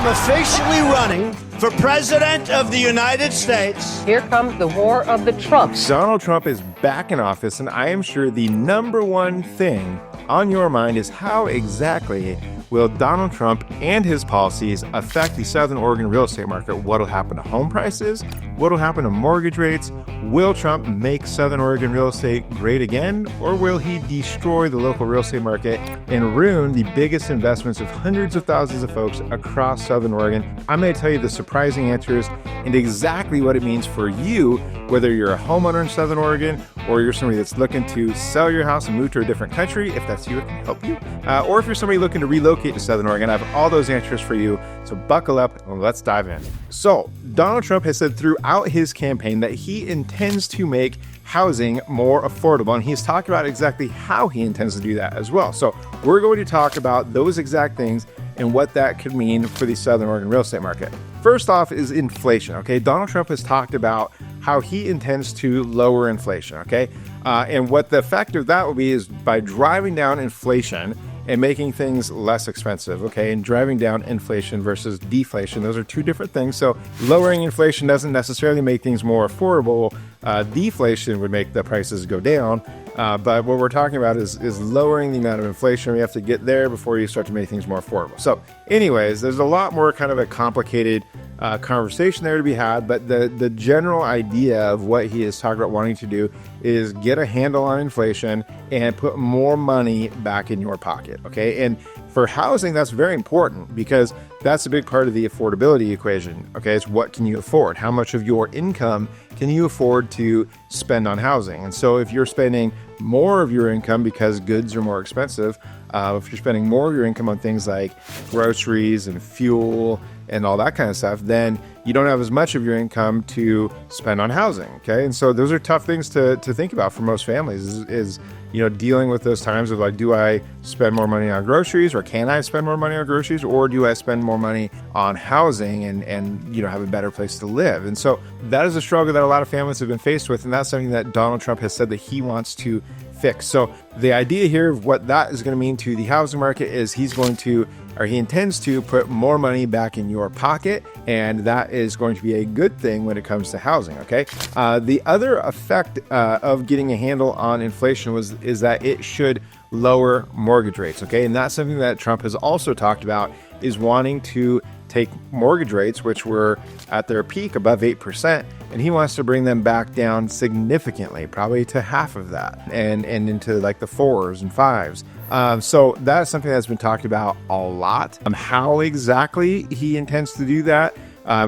am officially running for President of the United States. Here comes the war of the Trumps. Donald Trump is back in office, and I am sure the number one thing on your mind is how exactly will Donald Trump and his policies affect the Southern Oregon real estate market? What will happen to home prices? What will happen to mortgage rates? Will Trump make Southern Oregon real estate great again? Or will he destroy the local real estate market and ruin the biggest investments of hundreds of thousands of folks across Southern Oregon? I'm going to tell you the surprising answers and exactly what it means for you, whether you're a homeowner in Southern Oregon or you're somebody that's looking to sell your house and move to a different country, if that's you, it can help you. Or if you're somebody looking to relocate to Southern Oregon, I have all those answers for you. So buckle up and let's dive in. So Donald Trump has said throughout his campaign that he intends to make housing more affordable, and he's talked about exactly how he intends to do that as well. So we're going to talk about those exact things and what that could mean for the Southern Oregon real estate market. First off is inflation, okay? Donald Trump has talked about how he intends to lower inflation, okay? And what the effect of that will be is by driving down inflation and making things less expensive, okay? And driving down inflation versus deflation, those are two different things. So lowering inflation doesn't necessarily make things more affordable. Deflation would make the prices go down. But what we're talking about is lowering the amount of inflation. We have to get there before you start to make things more affordable. So anyways, there's a lot more kind of a complicated conversation there to be had, but the general idea of what he is talking about wanting to do is get a handle on inflation and put more money back in your pocket, okay? And for housing, that's very important because that's a big part of the affordability equation, okay? It's what can you afford? How much of your income can you afford to spend on housing? And so if you're spending more of your income because goods are more expensive, if you're spending more of your income on things like groceries and fuel and all that kind of stuff, then you don't have as much of your income to spend on housing, okay? And so those are tough things to think about for most families is dealing with those times of like, do I spend more money on groceries, or can I spend more money on groceries, or do I spend more money on housing and have a better place to live? And so that is a struggle that a lot of families have been faced with, and that's something that Donald Trump has said that he wants to fix. So the idea here of what that is going to mean to the housing market is he intends to put more money back in your pocket, and that is going to be a good thing when it comes to housing, okay? The other effect of getting a handle on inflation is that it should lower mortgage rates, okay? And that's something that Trump has also talked about, is wanting to take mortgage rates, which were at their peak above 8%, and he wants to bring them back down significantly, probably to half of that, and into like the 4s and 5s. So that's something that's been talked about a lot. How exactly he intends to do that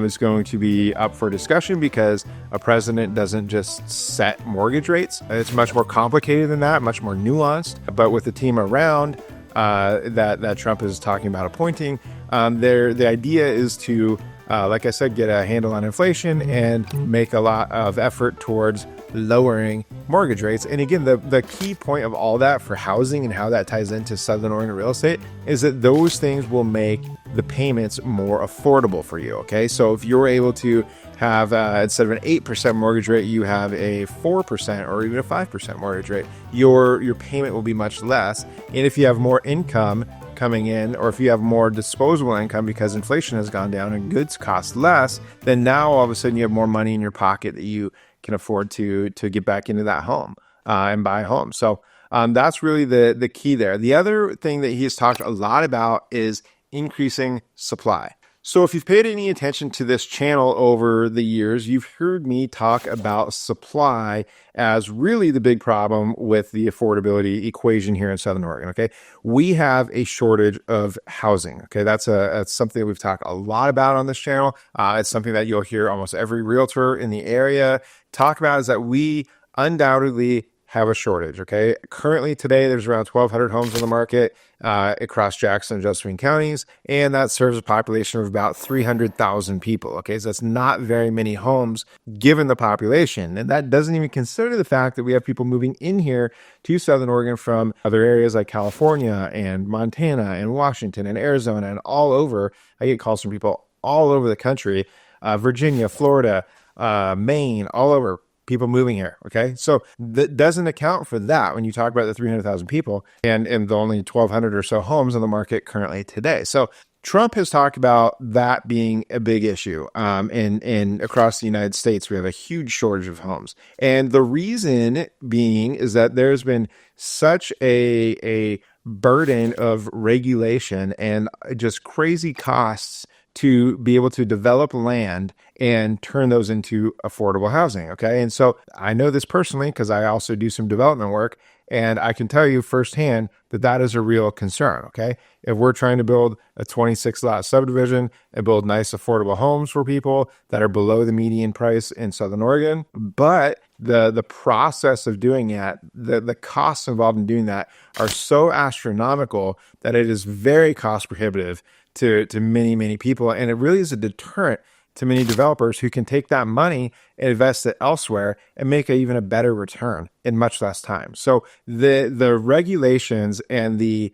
is going to be up for discussion, because a president doesn't just set mortgage rates. It's much more complicated than that, much more nuanced. But with the team around that Trump is talking about appointing, the idea is to, like I said, get a handle on inflation and make a lot of effort towards lowering mortgage rates. And again, the key point of all that for housing and how that ties into Southern Oregon real estate is that those things will make the payments more affordable for you, okay? So if you're able to have, instead of an 8% mortgage rate, you have a 4% or even a 5% mortgage rate, your payment will be much less. And if you have more income coming in, or if you have more disposable income because inflation has gone down and goods cost less, then now all of a sudden you have more money in your pocket that you can afford to get back into that home and buy a home. So that's really the key there. The other thing that he's talked a lot about is increasing supply. So if you've paid any attention to this channel over the years, you've heard me talk about supply as really the big problem with the affordability equation here in Southern Oregon, okay? We have a shortage of housing, okay? That's something that we've talked a lot about on this channel. It's something that you'll hear almost every realtor in the area talk about, is that we undoubtedly have a shortage, okay? Currently today, there's around 1,200 homes on the market across Jackson and Josephine counties, and that serves a population of about 300,000 people, okay? So that's not very many homes given the population, and that doesn't even consider the fact that we have people moving in here to Southern Oregon from other areas like California and Montana and Washington and Arizona and all over. I get calls from people all over the country, Virginia, Florida, Maine, all over. People moving here, okay? So that doesn't account for that when you talk about the 300,000 people and the only 1,200 or so homes on the market currently today. So Trump has talked about that being a big issue. And across the United States, we have a huge shortage of homes. And the reason being is that there's been such a burden of regulation and just crazy costs to be able to develop land and turn those into affordable housing. Okay. And so I know this personally because I also do some development work. And I can tell you firsthand that that is a real concern. Okay. If we're trying to build a 26 lot subdivision and build nice, affordable homes for people that are below the median price in Southern Oregon, but the process of doing that, the costs involved in doing that are so astronomical that it is very cost prohibitive to many, many people. And it really is a deterrent to many developers who can take that money and invest it elsewhere and make even a better return in much less time. So the regulations and the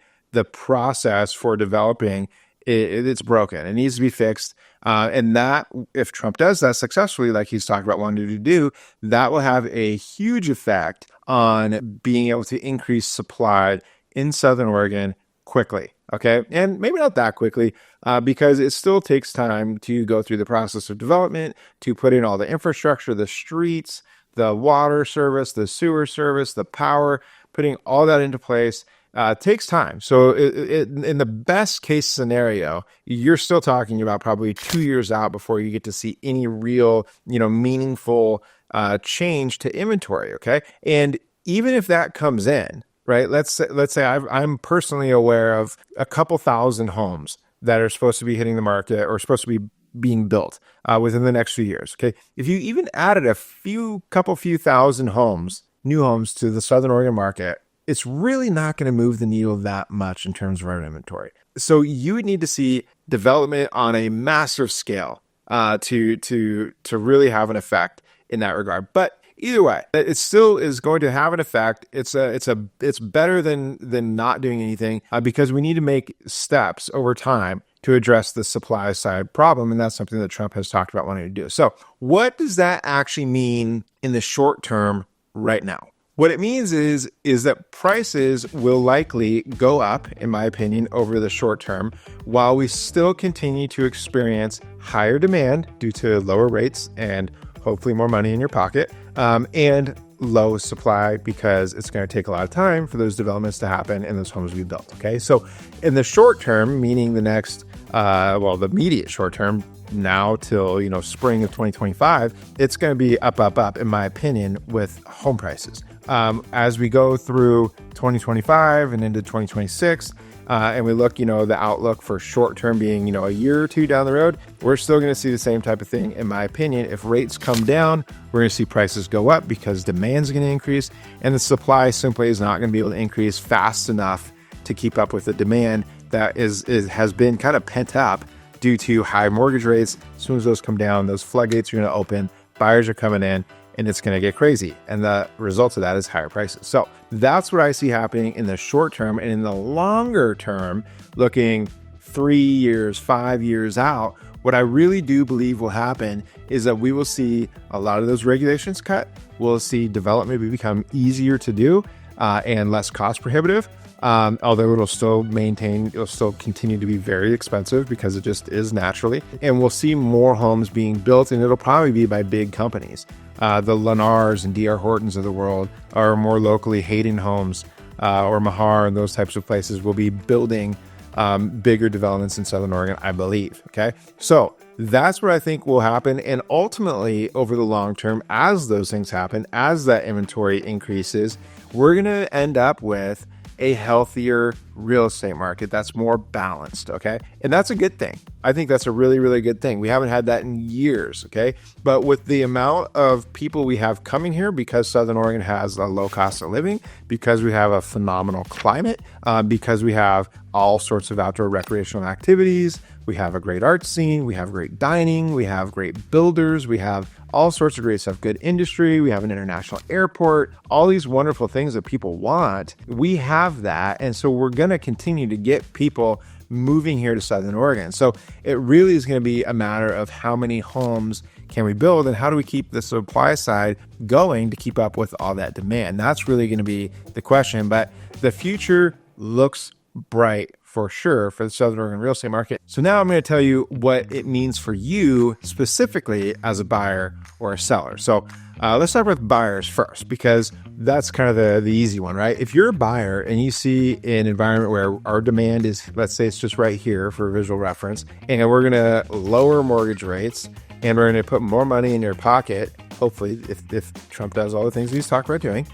process for developing, it's broken. It needs to be fixed. And that, if Trump does that successfully, like he's talking about wanting to do, that will have a huge effect on being able to increase supply in Southern Oregon quickly. Okay. And maybe not that quickly, because it still takes time to go through the process of development, to put in all the infrastructure, the streets, the water service, the sewer service, the power, putting all that into place. Takes time. So in the best case scenario, you're still talking about probably 2 years out before you get to see any real, meaningful change to inventory. Okay. And even if that comes in, right? Let's say I'm personally aware of a couple thousand homes that are supposed to be hitting the market or supposed to be being built within the next few years. Okay. If you even added a few thousand homes, new homes to the Southern Oregon market, it's really not going to move the needle that much in terms of our inventory. So you would need to see development on a massive scale to really have an effect in that regard. But either way, it still is going to have an effect. It's better than not doing anything because we need to make steps over time to address the supply side problem. And that's something that Trump has talked about wanting to do. So what does that actually mean in the short term right now? What it means is that prices will likely go up, in my opinion, over the short term, while we still continue to experience higher demand due to lower rates and hopefully more money in your pocket, and low supply because it's going to take a lot of time for those developments to happen and those homes to be built. Okay, so in the short term, meaning the next, the immediate short term, now till spring of 2025, it's going to be up, in my opinion, with home prices. As we go through 2025 and into 2026, and we look, the outlook for short term being, a year or two down the road, we're still going to see the same type of thing. In my opinion, if rates come down, we're going to see prices go up because demand's going to increase and the supply simply is not going to be able to increase fast enough to keep up with the demand that has been kind of pent up due to high mortgage rates. As soon as those come down, those floodgates are going to open, buyers are coming in, and it's going to get crazy. And the result of that is higher prices. So that's what I see happening in the short term. And in the longer term, looking 3 years, 5 years out, what I really do believe will happen is that we will see a lot of those regulations cut. We'll see development become easier to do and less cost prohibitive. Although it'll still continue to be very expensive because it just is naturally. And we'll see more homes being built, and it'll probably be by big companies. The Lennars and D.R. Hortons of the world are more locally Hayden Homes or Mahar and those types of places will be building bigger developments in Southern Oregon, I believe. Okay, so that's what I think will happen. And ultimately, over the long term, as those things happen, as that inventory increases, we're going to end up with a healthier real estate market that's more balanced, okay? And that's a good thing. I think that's a really, really good thing. We haven't had that in years, okay? But with the amount of people we have coming here, because Southern Oregon has a low cost of living, because we have a phenomenal climate, because we have all sorts of outdoor recreational activities, we have a great art scene, we have great dining, we have great builders, we have all sorts of great stuff, good industry, we have an international airport, all these wonderful things that people want. We have that. And so we're going to continue to get people moving here to Southern Oregon. So it really is going to be a matter of how many homes can we build and how do we keep the supply side going to keep up with all that demand. That's really going to be the question. But the future looks bright for sure for the Southern Oregon real estate market. So now I'm going to tell you what it means for you specifically as a buyer or a seller. So let's start with buyers first, because that's kind of the easy one, right? If you're a buyer and you see an environment where our demand is, let's say it's just right here for visual reference, and we're going to lower mortgage rates and we're going to put more money in your pocket, hopefully, if Trump does all the things he's talked about doing,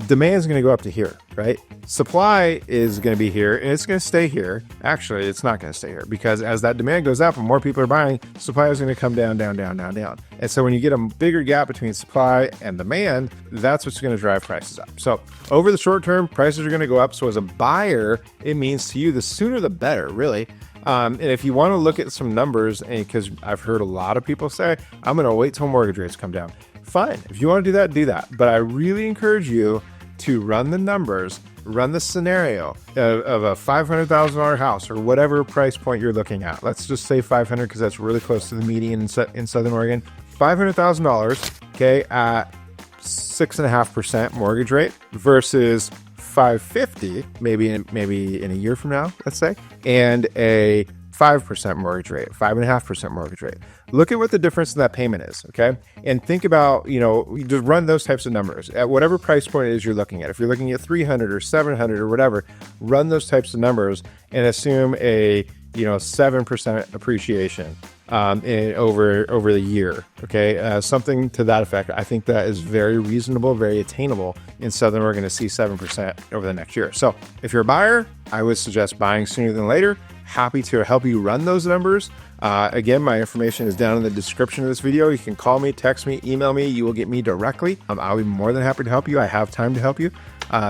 demand is going to go up to here, right? Supply is going to be here and it's going to stay here. Actually, it's not going to stay here, because as that demand goes up and more people are buying, supply is going to come down. And so when you get a bigger gap between supply and demand, that's what's going to drive prices up. So over the short term, prices are going to go up. So as a buyer, it means to you, the sooner the better, really. And if you want to look at some numbers, because I've heard a lot of people say, I'm going to wait till mortgage rates come down. Fine. If you want to do that, do that. But I really encourage you to run the numbers, run the scenario of a $500,000 house or whatever price point you're looking at. Let's just say 500 because that's really close to the median in Southern Oregon. $500,000, okay, at 6.5% mortgage rate versus 550, maybe in a year from now, let's say, and a 5% mortgage rate, 5.5% mortgage rate. Look at what the difference in that payment is, okay? And think about, just run those types of numbers at whatever price point it is you're looking at. If you're looking at 300 or 700 or whatever, run those types of numbers and assume a 7% appreciation over the year, okay? Something to that effect. I think that is very reasonable, very attainable in Southern Oregon to see 7% over the next year. So if you're a buyer, I would suggest buying sooner than later. Happy to help you run those numbers. Again, my information is down in the description of this video. You can call me, text me, email me. You will get me directly. I'll be more than happy to help you. I have time to help you.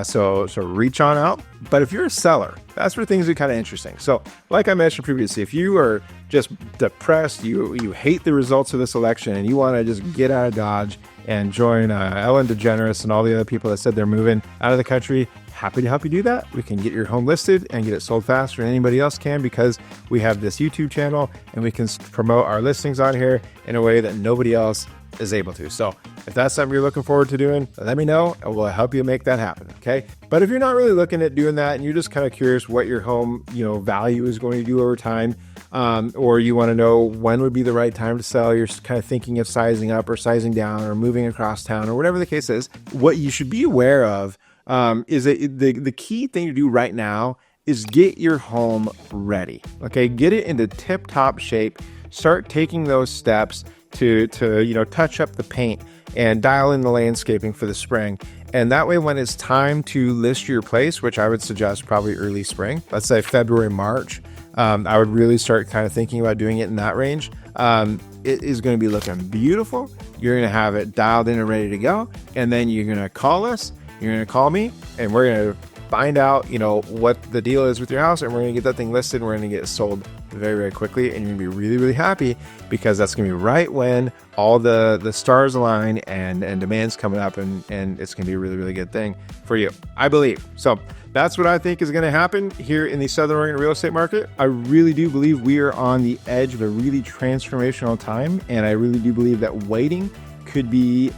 So reach on out. But if you're a seller, that's where things are kind of interesting. So like I mentioned previously, if you are just depressed, you hate the results of this election and you want to just get out of Dodge and join Ellen DeGeneres and all the other people that said they're moving out of the country, happy to help you do that. We can get your home listed and get it sold faster than anybody else can, because we have this YouTube channel and we can promote our listings on here in a way that nobody else is able to. So if that's something you're looking forward to doing, let me know and we'll help you make that happen. Okay. But if you're not really looking at doing that and you're just kind of curious what your home, value is going to do over time, or you want to know when would be the right time to sell, you're kind of thinking of sizing up or sizing down or moving across town or whatever the case is, what you should be aware of is that the key thing to do right now is get your home ready. Okay. Get it into tip top shape. Start taking those steps to touch up the paint and dial in the landscaping for the spring. And that way, when it's time to list your place, which I would suggest probably early spring, let's say February, March, I would really start kind of thinking about doing it in that range. It is going to be looking beautiful. You're going to have it dialed in and ready to go. And then you're going to call us, you're going to call me, and we're going to find out, what the deal is with your house, and we're going to get that thing listed and we're going to get it sold very, very quickly. And you're going to be really, really happy, because that's going to be right when all the stars align and demand's coming up, and it's going to be a really, really good thing for you, I believe. So that's what I think is going to happen here in the Southern Oregon real estate market. I really do believe we are on the edge of a really transformational time. And I really do believe that waiting could mean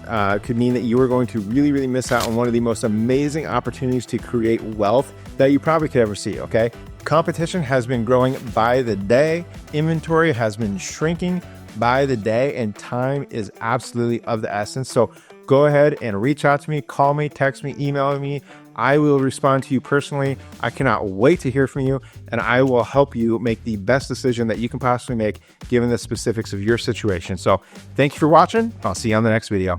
that you are going to really, really miss out on one of the most amazing opportunities to create wealth that you probably could ever see, okay? Competition has been growing by the day. Inventory has been shrinking by the day, and time is absolutely of the essence. So go ahead and reach out to me, call me, text me, email me. I will respond to you personally. I cannot wait to hear from you, and I will help you make the best decision that you can possibly make given the specifics of your situation. So thank you for watching. I'll see you on the next video.